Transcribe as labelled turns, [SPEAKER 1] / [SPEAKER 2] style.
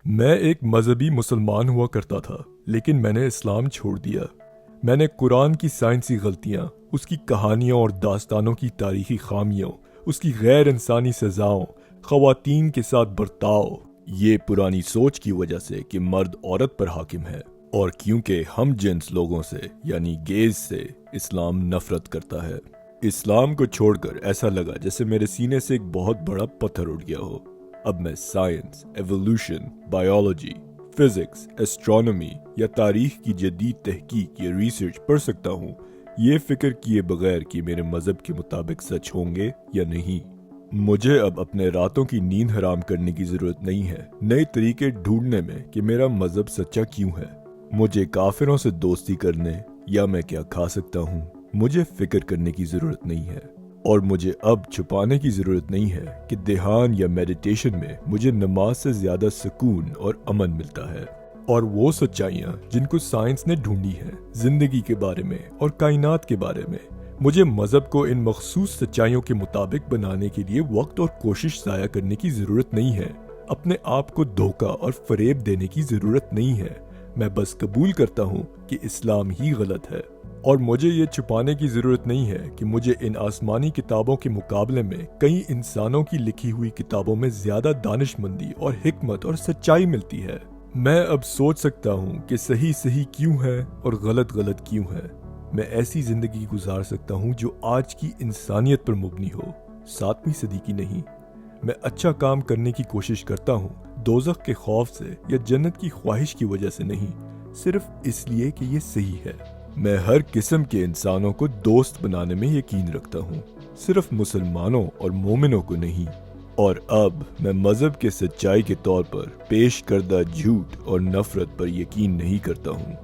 [SPEAKER 1] میں ایک مذہبی مسلمان ہوا کرتا تھا، لیکن میں نے اسلام چھوڑ دیا۔ میں نے قرآن کی سائنسی غلطیاں، اس کی کہانیوں اور داستانوں کی تاریخی خامیوں، اس کی غیر انسانی سزاؤں، خواتین کے ساتھ برتاؤ، یہ پرانی سوچ کی وجہ سے کہ مرد عورت پر حاکم ہے، اور کیونکہ ہم جنس لوگوں سے یعنی گیز سے اسلام نفرت کرتا ہے۔ اسلام کو چھوڑ کر ایسا لگا جیسے میرے سینے سے ایک بہت بڑا پتھر اٹھ گیا ہو۔ اب میں science, evolution, biology, physics, astronomy یا تاریخ کی جدید تحقیق یا ریسرچ پڑھ سکتا ہوں، یہ فکر کیے بغیر کہ میرے مذہب کے مطابق سچ ہوں گے یا نہیں۔ مجھے اب اپنے راتوں کی نیند حرام کرنے کی ضرورت نہیں ہے نئے طریقے ڈھونڈنے میں کہ میرا مذہب سچا کیوں ہے۔ مجھے کافروں سے دوستی کرنے یا میں کیا کھا سکتا ہوں مجھے فکر کرنے کی ضرورت نہیں ہے، اور مجھے اب چھپانے کی ضرورت نہیں ہے کہ دھیان یا میڈیٹیشن میں مجھے نماز سے زیادہ سکون اور امن ملتا ہے۔ اور وہ سچائیاں جن کو سائنس نے ڈھونڈی ہیں زندگی کے بارے میں اور کائنات کے بارے میں، مجھے مذہب کو ان مخصوص سچائیوں کے مطابق بنانے کے لیے وقت اور کوشش ضائع کرنے کی ضرورت نہیں ہے۔ اپنے آپ کو دھوکہ اور فریب دینے کی ضرورت نہیں ہے۔ میں بس قبول کرتا ہوں کہ اسلام ہی غلط ہے، اور مجھے یہ چھپانے کی ضرورت نہیں ہے کہ مجھے ان آسمانی کتابوں کے مقابلے میں کئی انسانوں کی لکھی ہوئی کتابوں میں زیادہ دانش مندی اور حکمت اور سچائی ملتی ہے۔ میں اب سوچ سکتا ہوں کہ صحیح صحیح کیوں ہے اور غلط غلط کیوں ہے۔ میں ایسی زندگی گزار سکتا ہوں جو آج کی انسانیت پر مبنی ہو، 7ویں صدی کی نہیں۔ میں اچھا کام کرنے کی کوشش کرتا ہوں، دوزخ کے خوف سے یا جنت کی خواہش کی وجہ سے نہیں، صرف اس لیے کہ یہ صحیح ہے۔ میں ہر قسم کے انسانوں کو دوست بنانے میں یقین رکھتا ہوں، صرف مسلمانوں اور مومنوں کو نہیں۔ اور اب میں مذہب کے سچائی کے طور پر پیش کردہ جھوٹ اور نفرت پر یقین نہیں کرتا ہوں۔